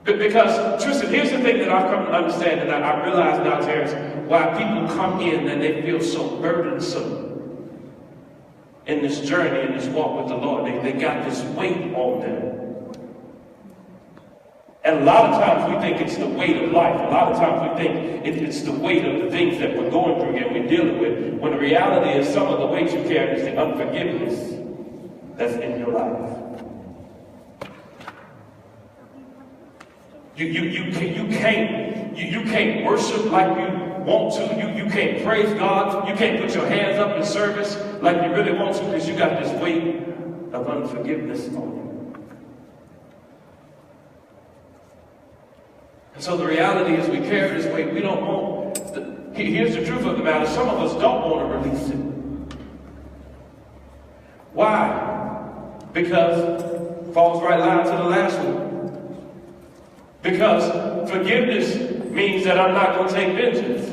Because, Tristan, here's the thing that I've come to understand, and I realize now, Terrence, why people come in and they feel so burdensome in this journey, in this walk with the Lord. They got this weight on them. And a lot of times we think it's the weight of life. A lot of times we think it's the weight of the things that we're going through and we're dealing with. When the reality is some of the weight you carry is the unforgiveness that's in your life. You can't worship like you want to. You can't praise God. You can't put your hands up in service like you really want to because you got this weight of unforgiveness on you. And so the reality is we carry this weight. We don't want. Here's the truth of the matter. Some of us don't want to release it. Why? Because falls right line to the last one. Because forgiveness means that I'm not going to take vengeance.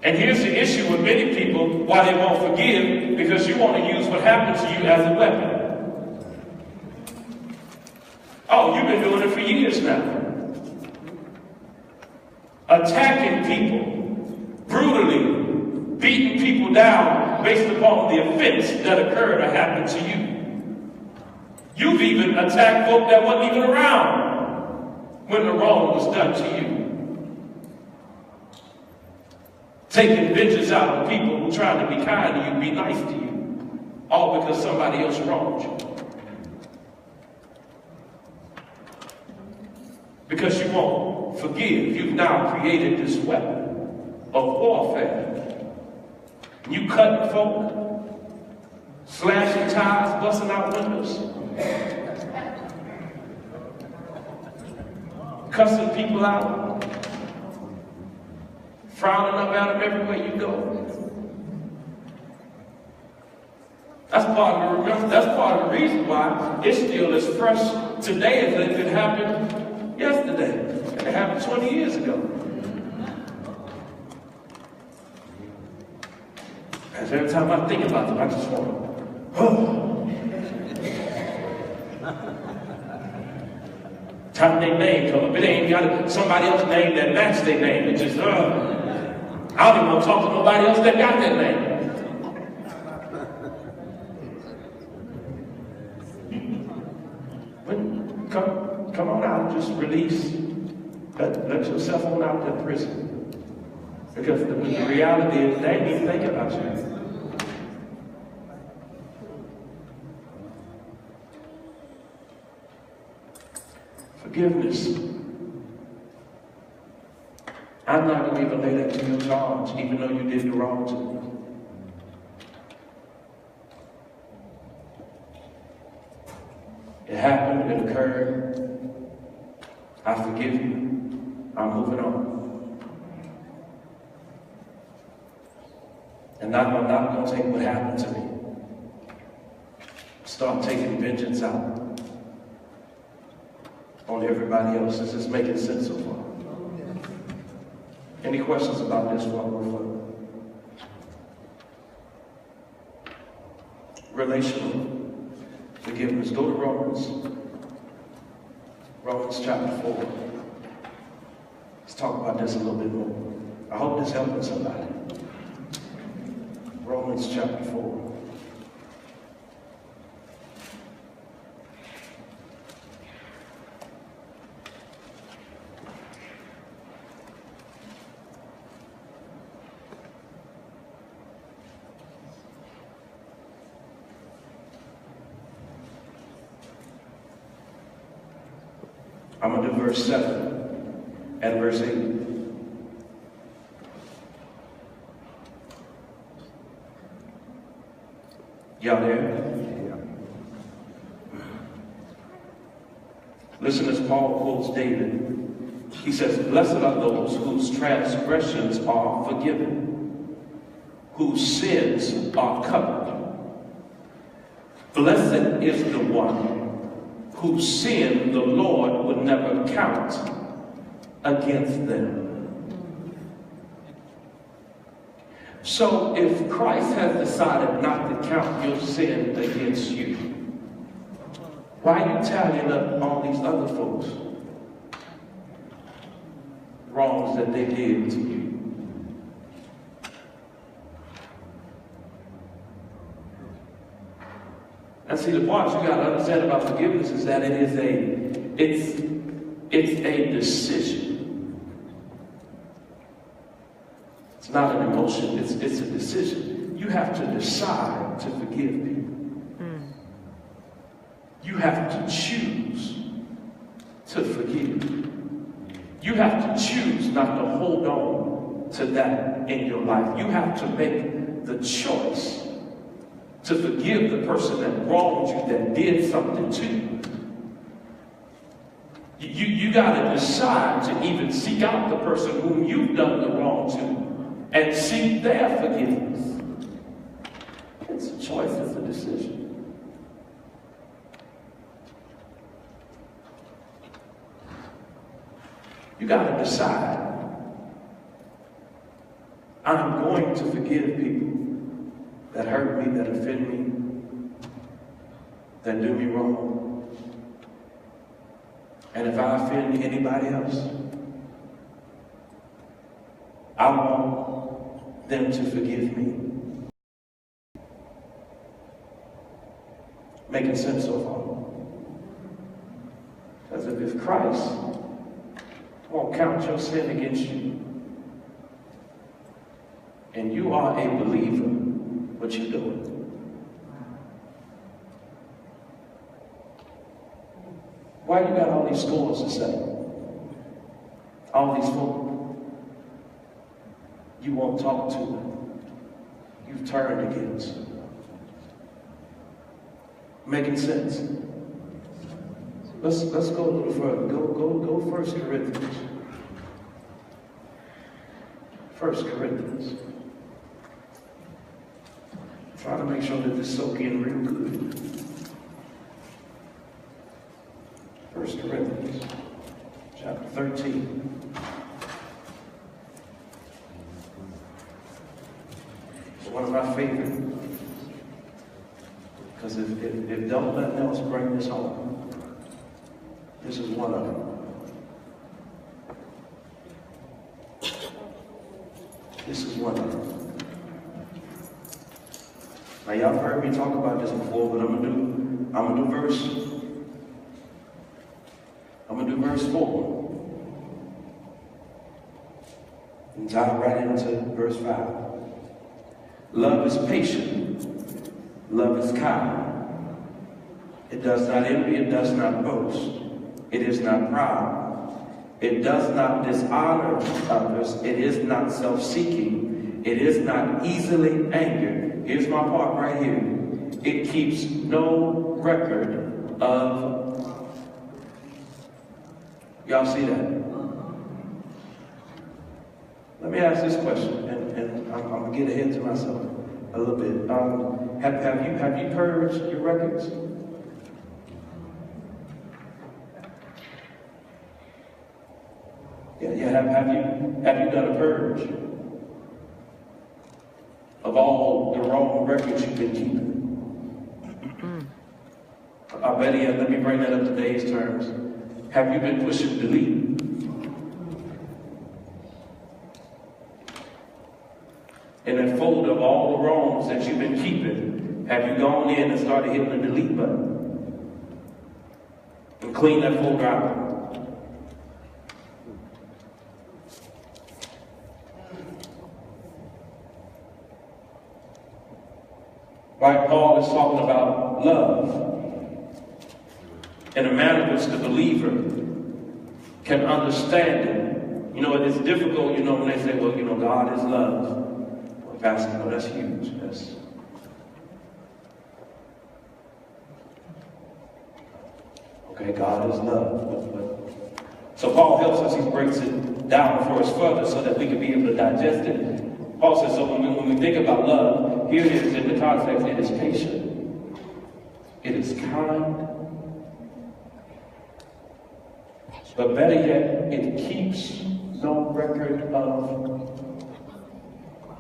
And here's the issue with many people, why they won't forgive, because you want to use what happened to you as a weapon. Oh, you've been doing it for years now. Attacking people, brutally beating people down based upon the offense that occurred or happened to you. You've even attacked folk that wasn't even around when the wrong was done to you. Taking vengeance out of people who trying to be kind to you, be nice to you, all because somebody else wronged you. Because you won't forgive, you've now created this weapon of warfare. You cutting folk, slashing tires, busting out windows, cussing people out, frowning up at them everywhere you go. That's part of the reason why it's still as fresh today as if it happened yesterday. And it happened 20 years ago. And every time I think about them, I just want to, oh. Type their name come up. It ain't got somebody else's name that match their name. It just, I don't even want to talk to nobody else that got that name. Come on out, just release. Let yourself on out of prison. Because the reality is they ain't even thinking about you. Forgiveness. I'm not going to even lay that to your charge, even though you did the wrong to me. It happened, it occurred. I forgive you. I'm moving on. And now I'm not going to take what happened to me. Start taking vengeance out on everybody else. Is this making sense so far? Any questions about this while we're further? Relational forgiveness. Go to Romans chapter 4. Let's talk about this a little bit more. I hope this helping somebody. Romans chapter 4. I'm going to do verse 7 and verse 8. Y'all there? Listen as Paul quotes David. He says, "Blessed are those whose transgressions are forgiven, whose sins are covered. Blessed is the one whose sin the Lord would never count against them." So if Christ has decided not to count your sin against you, why are you tallying up all these other folks wrongs that they did to you. And see, the part you got to understand about forgiveness is that it's a decision. It's not an emotion, it's a decision. You have to decide to forgive people. You have to choose to forgive. You have to choose not to hold on to that in your life. You have to make the choice to forgive the person that wronged you, that did something to you. You got to decide to even seek out the person whom you've done the wrong to and seek their forgiveness. It's a choice, it's a decision. You got to decide. I'm going to forgive people that hurt me, that offend me, that do me wrong. And if I offend anybody else, I want them to forgive me. Making sense so far? Because if Christ won't count your sin against you, and you are a believer, what you doing? Why you got all these scores to settle? All these folk you won't talk to them. You've turned against. Making sense? Let's go a little further. Go 1 Corinthians. 1 Corinthians. Try to make sure that this soak in real good. 1 Corinthians, chapter 13. It's one of my favorites. Because if don't let else bring this home, this is one of them. This is one of them. Now y'all have heard me talk about this before, but I'm gonna do verse 4. And dive right into verse 5. Love is patient. Love is kind. It does not envy, it does not boast. It is not proud. It does not dishonor others. It is not self-seeking. It is not easily angered. Here's my part right here. It keeps no record of... Y'all see that? Let me ask this question, and I'm going to get ahead to myself a little bit. Have you purged your records? Yeah. Have you done a purge of all the wrong records you've been keeping? I bet you, let me bring that up to today's terms. Have you been pushing delete? In that folder of all the wrongs that you've been keeping, have you gone in and started hitting the delete button? And clean that folder out? Right, Paul is talking about love in a manner which the believer can understand it. You know, it's difficult, you know, when they say, well, you know, God is love. Well, Pastor, no, that's huge. Okay, God is love. So Paul helps us, he breaks it down for us further so that we can be able to digest it. Paul says, so when we think about love, here it is in the context, it is patient. It is kind. But better yet, it keeps no record of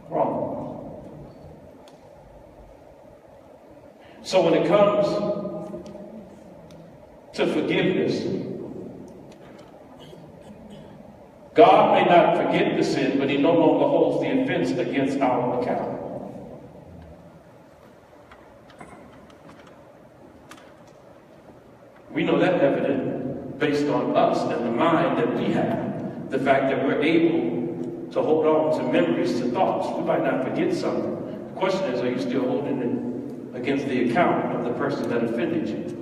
wrong. So when it comes to forgiveness, God may not forget the sin, but he no longer holds the offense against our account. We know that evident based on us and the mind that we have. The fact that we're able to hold on to memories, to thoughts. We might not forget something. The question is, are you still holding it against the account of the person that offended you?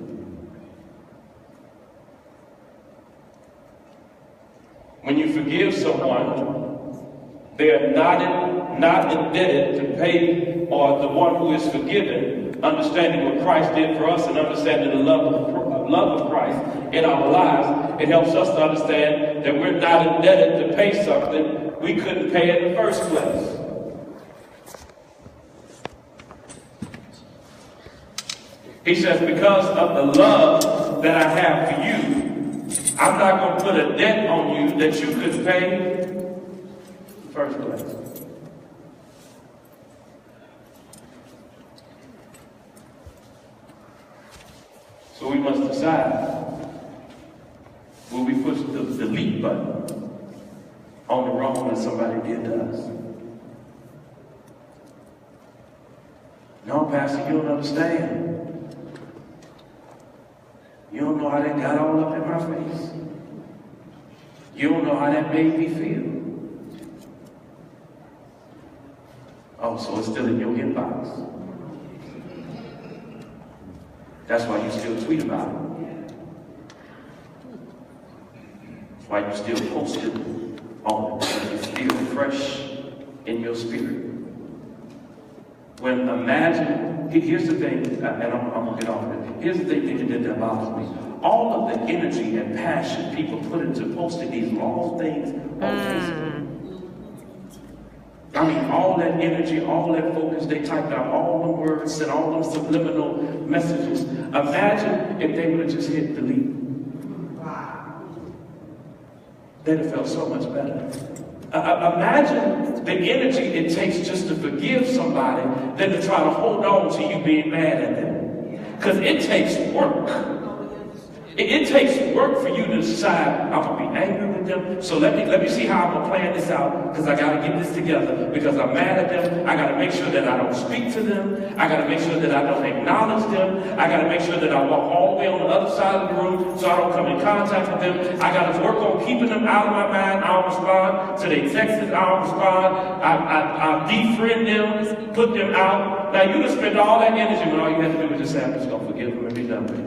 When you forgive someone, they are not indebted to pay, or the one who is forgiven, understanding what Christ did for us and understanding the love of Christ in our lives. It helps us to understand that we're not indebted to pay something we couldn't pay in the first place. He says, because of the love that I have for you, I'm not going to put a debt on you that you couldn't pay in the first place. So we must decide, will we push the delete button on the wrong that somebody did to us? No, Pastor, you don't understand. You don't know how that got all up in my face. You don't know how that made me feel. Oh, so it's still in your inbox. That's why you still tweet about it. That's why you still post it on it. Because it's still fresh in your spirit. When imagine, here's the thing, and I'm going to get off of it. Here's the thing that bothers me. All of the energy and passion people put into posting these long things on Facebook. I mean, all that energy, all that focus, they typed out all the words and all those subliminal messages. Imagine if they would have just hit delete. They'd have felt so much better. Imagine the energy it takes just to forgive somebody than to try to hold on to you being mad at them. Because it takes work. It takes work for you to decide, I'm going to be angry with them, so let me see how I'm going to plan this out, because I got to get this together, because I'm mad at them. I got to make sure that I don't speak to them. I got to make sure that I don't acknowledge them. I got to make sure that I walk all the way on the other side of the room so I don't come in contact with them. I got to work on keeping them out of my mind. I don't respond to their texts. I don't respond. I defriend them, put them out. Now you can spend all that energy when all you have to do is just say, I'm just going to forgive them and be done with it.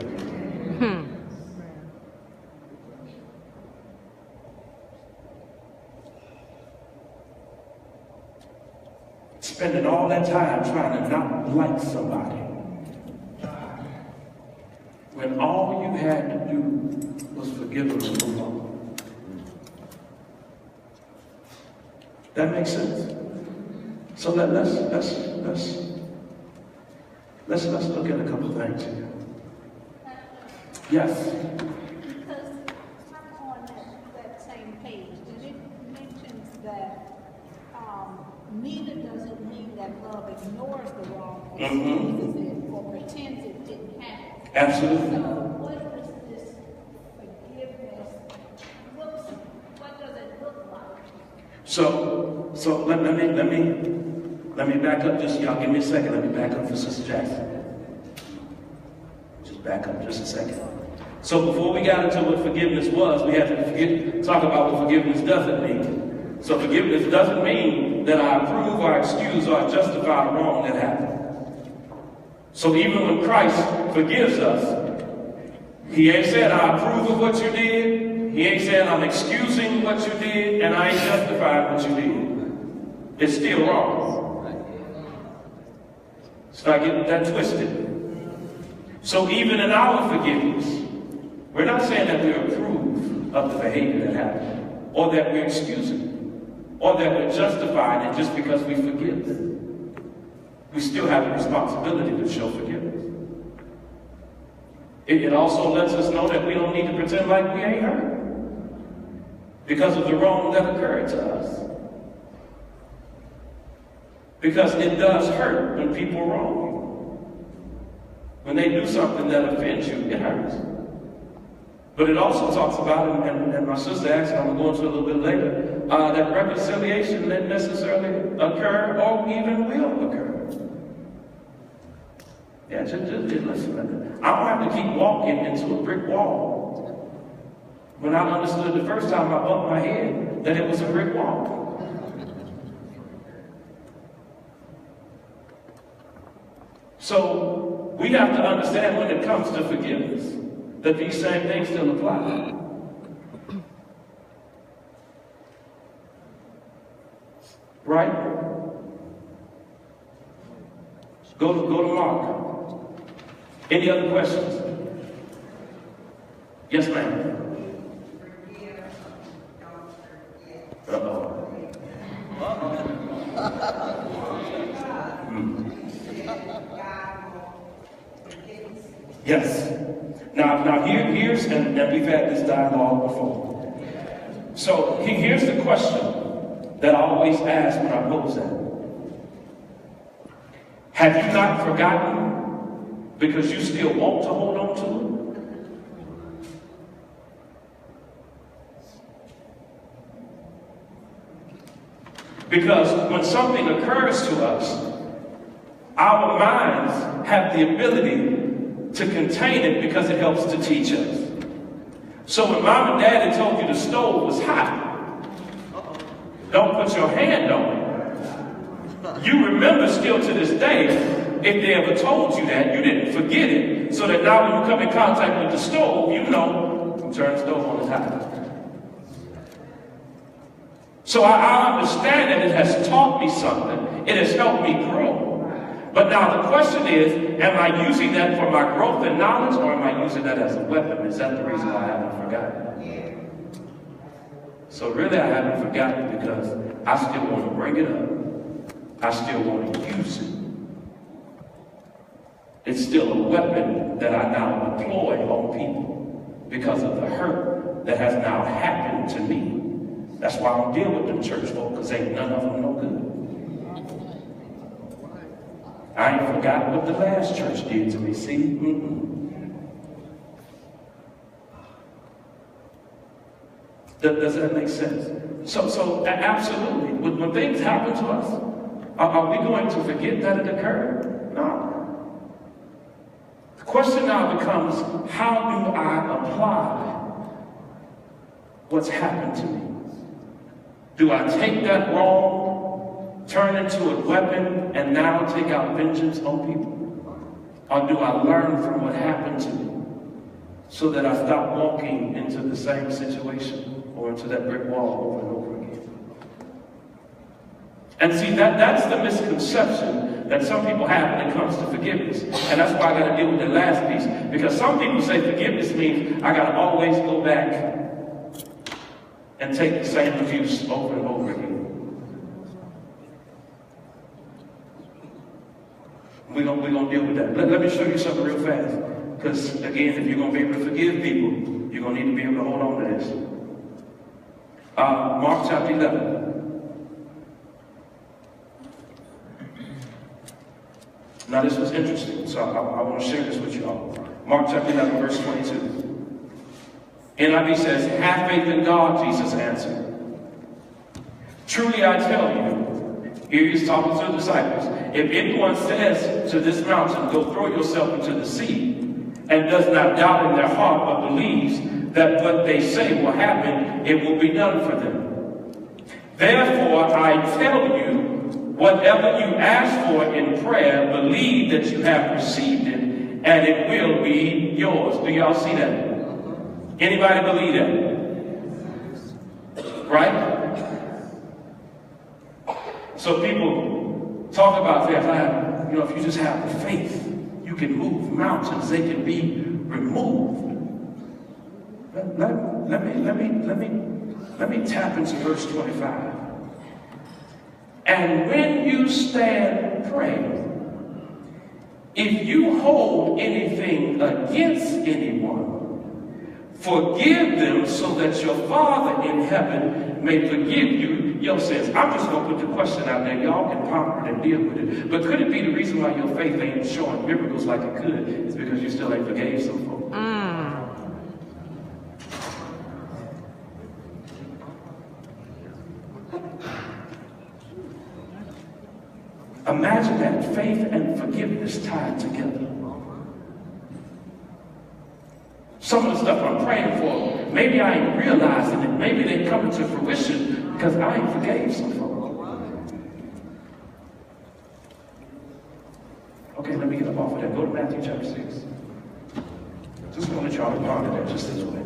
Spending all that time trying to not like somebody, when all you had to do was forgive them and move on. That makes sense. So let's look at a couple of things here. Yes. Because on that same page, it mentions that neither does it mean that love ignores the wrong or excuses it or pretends it didn't happen. Absolutely. So what does this forgiveness what does it look like? So let me back up just, y'all give me a second. Let me back up for Sister Jackson. Just back up just a second. So before we got into what forgiveness was, we had to talk about what forgiveness doesn't mean. So forgiveness doesn't mean that I approve or excuse or justify the wrong that happened. So even when Christ forgives us, he ain't saying I approve of what you did. He ain't saying I'm excusing what you did, and I ain't justifying what you did. It's still wrong. Let's not get that twisted. So even in our forgiveness, we're not saying that we approve of the behavior that happened, or that we're excusing, or that we're justifying it just because we forgive them. We still have a responsibility to show forgiveness. It also lets us know that we don't need to pretend like we ain't hurt because of the wrong that occurred to us. Because it does hurt when people wrong you. When they do something that offends you, it hurts. But it also talks about, and my sister asked, and I'm going to go into a little bit later, that reconciliation didn't necessarily occur or even will occur. Yeah, just listen. I don't have to keep walking into a brick wall when I understood the first time I bumped my head that it was a brick wall. So we have to understand when it comes to forgiveness that these same things still apply. Right? Go to Mark. Any other questions? Yes, ma'am. Uh-oh. Yes. Now here's, and we've had this dialogue before. So here's the question that I always ask when I pose that. Have you not forgotten because you still want to hold on to it? Because when something occurs to us, our minds have the ability to contain it because it helps to teach us. So when mom and dad had told you the stove was hot, don't put your hand on it. You remember still to this day, if they ever told you that, you didn't forget it, so that now when you come in contact with the stove, you know, turn the stove on, it's hot. So I understand that it has taught me something. It has helped me grow. But now the question is, am I using that for my growth and knowledge, or am I using that as a weapon? Is that the reason why I haven't forgotten? So really I haven't forgotten because I still want to bring it up. I still want to use it. It's still a weapon that I now deploy on people because of the hurt that has now happened to me. That's why I don't deal with them church folk, because ain't none of them no good. I ain't forgot what the last church did to me, see? Does that make sense? So absolutely, when things happen to us, are we going to forget that it occurred? No. The question now becomes, how do I apply what's happened to me? Do I take that wrong, turn it into a weapon, and now take out vengeance on people? Or do I learn from what happened to me so that I stop walking into the same situation or into that brick wall over and over again? And see, that's the misconception that some people have when it comes to forgiveness. And that's why I got to deal with the last piece. Because some people say forgiveness means I got to always go back and take the same abuse over and over again. We're gonna deal with that. Let me show you something real fast. Because again, if you're gonna be able to forgive people, you're gonna need to be able to hold on to this. Mark chapter 11. Now this was interesting, so I want to share this with you all. Mark chapter 11, verse 22. NIV says, have faith in God, Jesus answered. Truly I tell you, here he's talking to the disciples, if anyone says to this mountain, go throw yourself into the sea, and does not doubt in their heart but believes that what they say will happen, it will be done for them. Therefore I tell you, whatever you ask for in prayer, believe that you have received it, and it will be yours. Do y'all see that? Anybody believe that? Right? So people talk about faith. If you just have the faith, you can move mountains. They can be removed. Let me tap into verse 25. And when you stand praying, if you hold anything against anyone, forgive them so that your Father in heaven may forgive you your sins. I'm just going to put the question out there. Y'all can ponder it and deal with it. But could it be the reason why your faith ain't showing miracles like it could is because you still ain't forgave some folks? Imagine that, faith and forgiveness tied together. Some of the stuff I'm praying for, maybe I ain't realizing it. Maybe they come into fruition because I ain't forgave some folks. Okay, let me get up off of that. Go to Matthew chapter 6. Just want to try to ponder that just this way.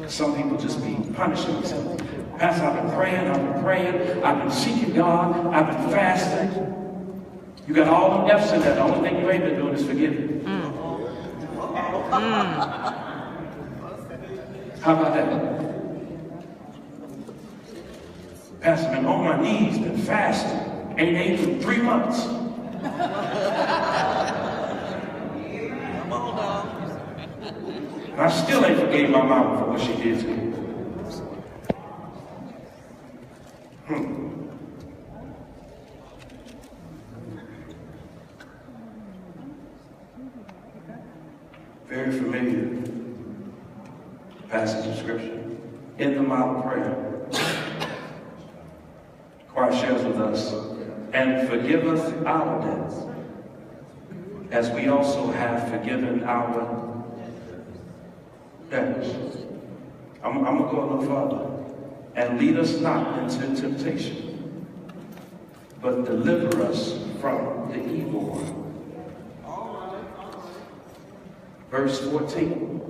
Some people just be punishing themselves. Pastor, I've been praying, I've been seeking God, I've been fasting. You got all the F's in that. The only thing you ain't been doing is forgiving. How about that? Pastor, been on my knees, been fasting, ain't ate for 3 months. I still ain't forgave my mama for what she did to me. Very familiar passage of scripture. In the model prayer, Christ shares with us, and forgive us our debts, as we also have forgiven our debtors. I'm going to go a little further. And lead us not into temptation, but deliver us from the evil one. Verse 14.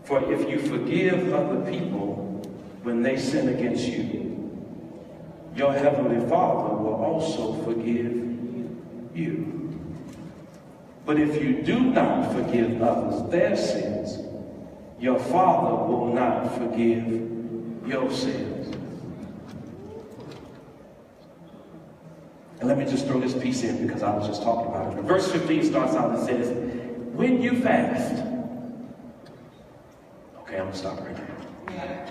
For if you forgive other people when they sin against you, your heavenly Father will also forgive you. But if you do not forgive others their sins, your Father will not forgive your sins. And let me just throw this piece in because I was just talking about it. Verse 15 starts out and says, when you fast. Okay, I'm going to stop right there.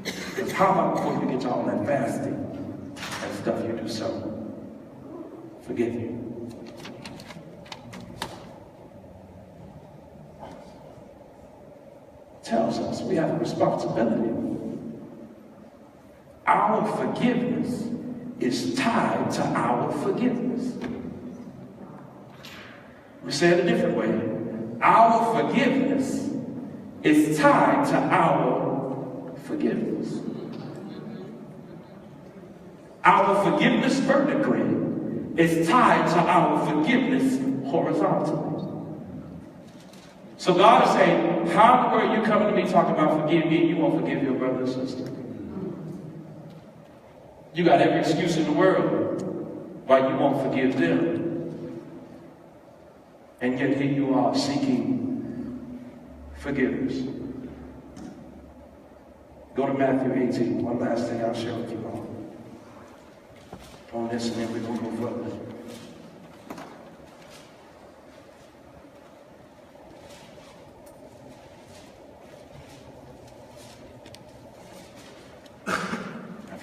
Because how about before you get to all that fasting and stuff, you do something? Forgive you. Tells us we have a responsibility. Our forgiveness is tied to our forgiveness. We say it a different way. Our forgiveness is tied to our forgiveness. Our forgiveness vertically is tied to our forgiveness horizontally. So God is saying, how are you coming to me talking about forgive me and you won't forgive your brother and sister? You got every excuse in the world why you won't forgive them. And yet here you are seeking forgiveness. Go to Matthew 18. One last thing I'll share with you all on this, and then we're going to go further.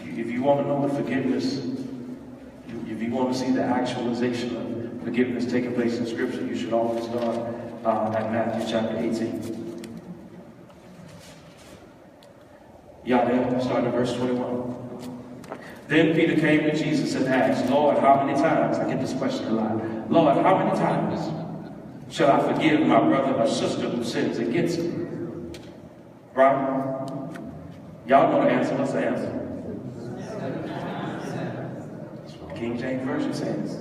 If you want to know the forgiveness, if you want to see the actualization of forgiveness taking place in Scripture, you should always start at Matthew chapter 18. Yeah, there, start at verse 21. Then Peter came to Jesus and asked, Lord, how many times, I get this question a lot, Lord, how many times shall I forgive my brother or sister who sins against me? Right? Y'all know the answer. What's the answer? King James Version says.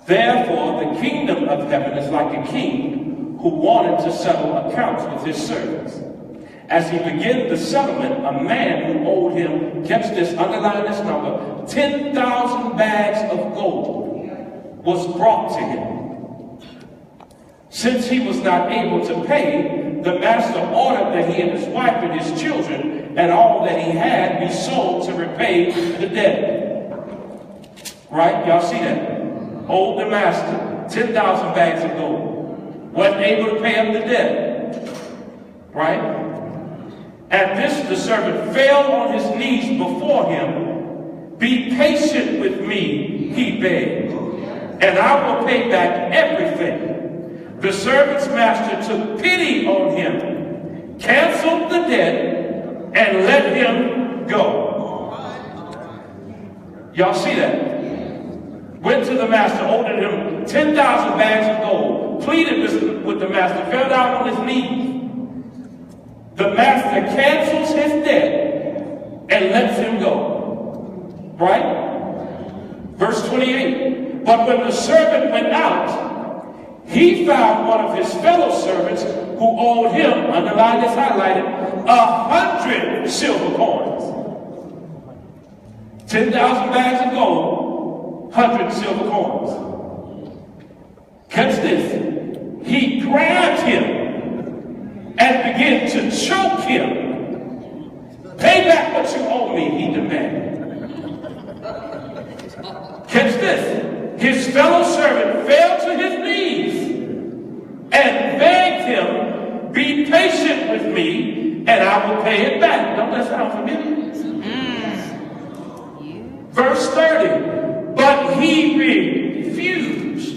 Therefore, the kingdom of heaven is like a king who wanted to settle accounts with his servants. As he began the settlement, a man who owed him, catch this, underline this number, 10,000 bags of gold was brought to him. Since he was not able to pay, the master ordered that he and his wife and his children and all that he had be sold to repay the debt. Right? Y'all see that? Owed the master 10,000 bags of gold. Wasn't able to pay him the debt. Right? At this, the servant fell on his knees before him. Be patient with me, he begged, and I will pay back everything. The servant's master took pity on him, canceled the debt, and let him go. Y'all see that? Went to the master, ordered him 10,000 bags of gold, pleaded with the master, fell down on his knees. The master cancels his debt and lets him go. Right? Verse 28. But when the servant went out, he found one of his fellow servants who owed him, underline this, highlighted, 100 silver coins. 10,000 bags of gold, 100 silver coins. Catch this. He grabbed him and began to choke him. Pay back what you owe me, he demanded. Catch this. His fellow servant fell to his knees and begged him, be patient with me and I will pay it back. Don't that sound familiar? Verse 30. But he refused.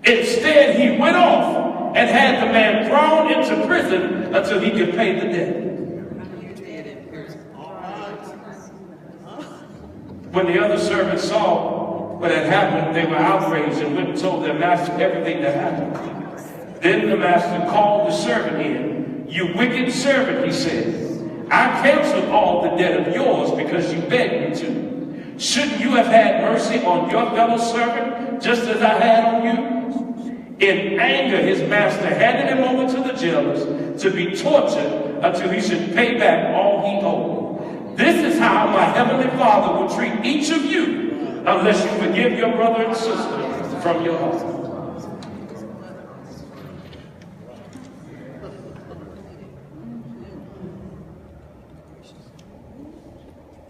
Instead, he went off and had the man thrown into prison until he could pay the debt. When the other servants saw what had happened, they were outraged and went and told their master everything that happened. Then the master called the servant in. You wicked servant, he said. I canceled all the debt of yours because you begged me to. Shouldn't you have had mercy on your fellow servant just as I had on you? In anger, his master handed him over to the jailers to be tortured until he should pay back all he owed. This is how my heavenly Father will treat each of you unless you forgive your brother and sister from your heart.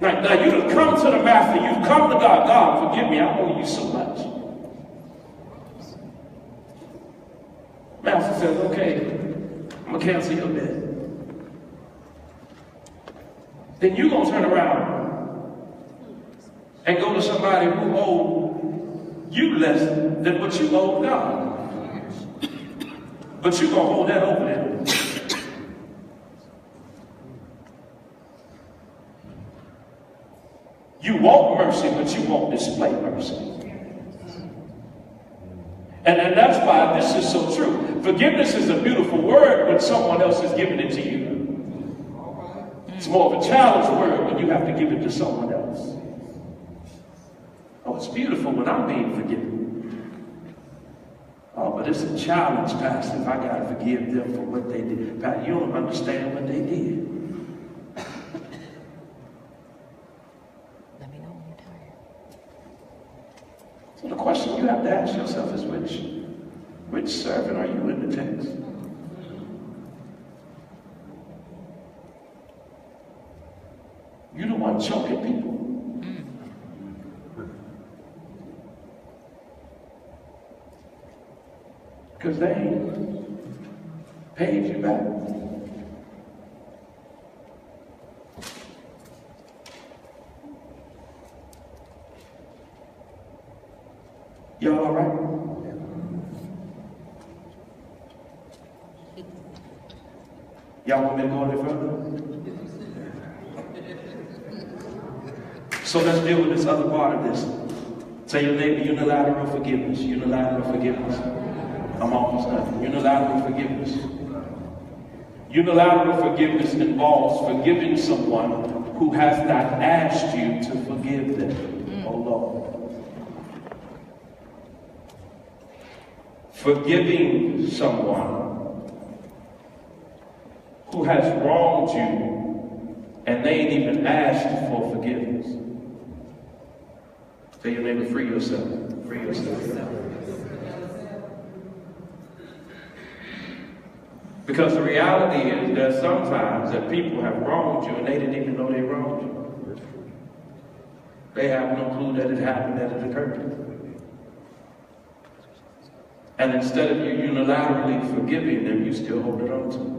Now you've come to the master, you've come to God. God, forgive me, I owe you so much. Master says, okay, I'm going to cancel your debt. Then you're going to turn around and go to somebody who owed you less than what you owe God. But you're going to hold that over there. You want mercy, but you won't display mercy. And that's why this is so true. Forgiveness is a beautiful word when someone else is giving it to you. It's more of a challenge word when you have to give it to someone else. Oh, it's beautiful when I'm being forgiven. Oh, but it's a challenge, Pastor, if I got to forgive them for what they did. Pastor, you don't understand what they did. So the question you have to ask yourself is which servant are you in the text? You're the one choking people. Because they ain't paid you back. Y'all all right? Y'all want me to go any further? So let's deal with this other part of this. Tell your neighbor, unilateral forgiveness, unilateral forgiveness. I'm almost done. Unilateral forgiveness. Unilateral forgiveness involves forgiving someone who has not asked you to forgive them. Oh Lord. Forgiving someone who has wronged you and they ain't even asked for forgiveness. Tell your neighbor, free yourself. Free yourself. Because the reality is that sometimes that people have wronged you and they didn't even know they wronged you. They have no clue that it happened, that it occurred. And instead of you unilaterally forgiving them, you still hold it on to them.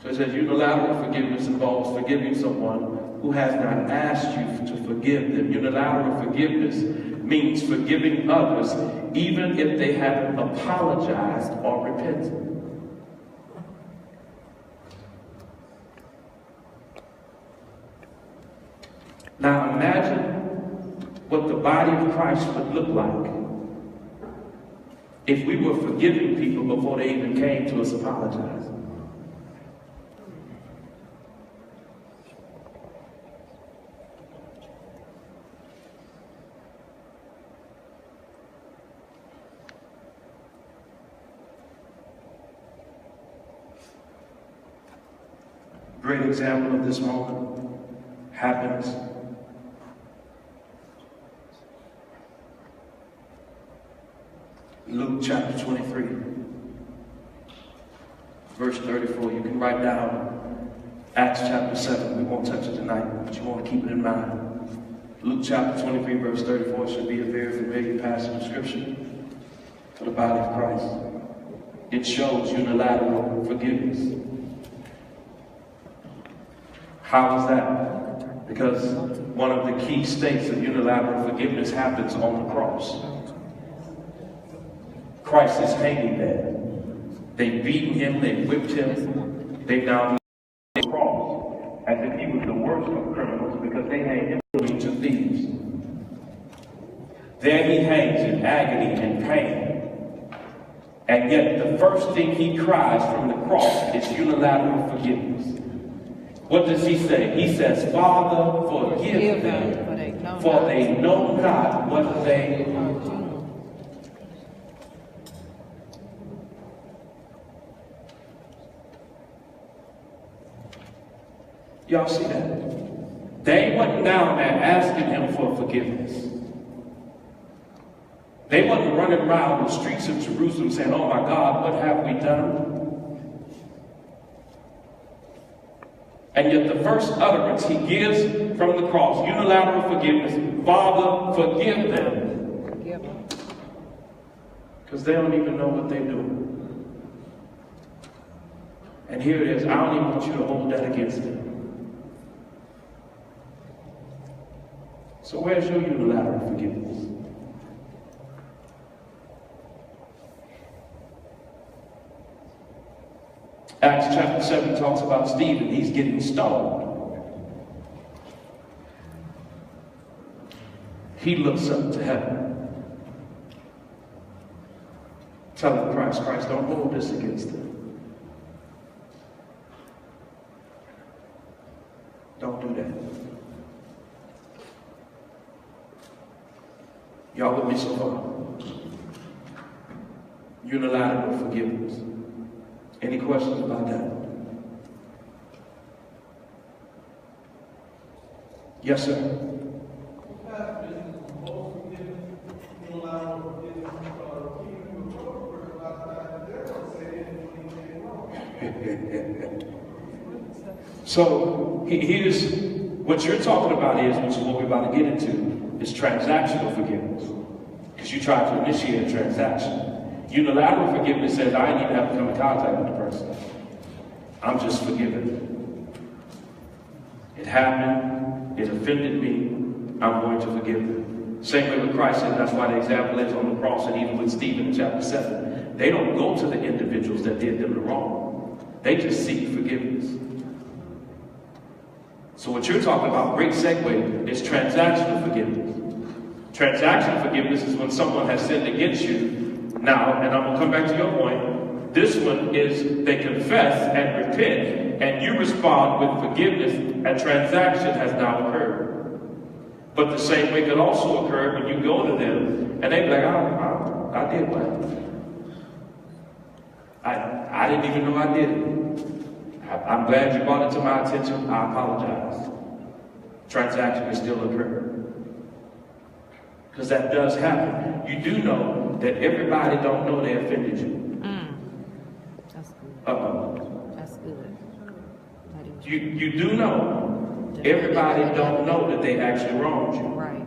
So it says unilateral forgiveness involves forgiving someone who has not asked you to forgive them. Unilateral forgiveness means forgiving others even if they haven't apologized or repented. Now imagine what the body of Christ would look like if we were forgiving people before they even came to us apologizing. Great example of this moment happens Luke chapter 23, verse 34. You can write down Acts chapter 7. We won't touch it tonight, but you want to keep it in mind. Luke chapter 23, verse 34 should be a very familiar passage of scripture for the body of Christ. It shows unilateral forgiveness. How is that? Because one of the key states of unilateral forgiveness happens on the cross. Christ is hanging there. They've beaten him, they've whipped him, they've now on the cross as if he was the worst of criminals because they hanged him between two thieves. There he hangs in agony and pain. And yet the first thing he cries from the cross is unilateral forgiveness. What does he say? He says, Father, forgive them, for they know not what they do. Y'all see that? They wasn't down there asking him for forgiveness. They wasn't running around the streets of Jerusalem saying, oh my God, what have we done? And yet the first utterance he gives from the cross, unilateral forgiveness, Father, forgive them. Because they don't even know what they're doing. And here it is, I don't even want you to hold that against them. So where's your unilateral forgiveness? Acts chapter 7 talks about Stephen. He's getting stoned. He looks up to heaven, telling Christ, don't hold this against them. Don't do that. Y'all with me so far? Unilateral forgiveness. Any questions about that? Yes, sir. So here's what you're talking about which is what we're about to get into, is transactional forgiveness. Because you try to initiate a transaction. Unilateral forgiveness says, I need to have to come in contact with the person. I'm just forgiven. It happened. It offended me. I'm going to forgive them. Same way with Christ, and that's why the example is on the cross, and even with Stephen in chapter 7. They don't go to the individuals that did them the wrong. They just seek forgiveness. So what you're talking about, great segue, is transactional forgiveness. Transactional forgiveness is when someone has sinned against you. Now, and I'm going to come back to your point, this one is they confess and repent, and you respond with forgiveness, and transaction has now occurred. But the same way could also occur when you go to them, and they be like, I did what? I didn't even know I did it. I'm glad you brought it to my attention. I apologize. Transaction is still occurring. Because that does happen. You do know that everybody don't know they offended you. That's good. Uh-oh. That's good. You do know everybody don't know that they actually wronged you. Right.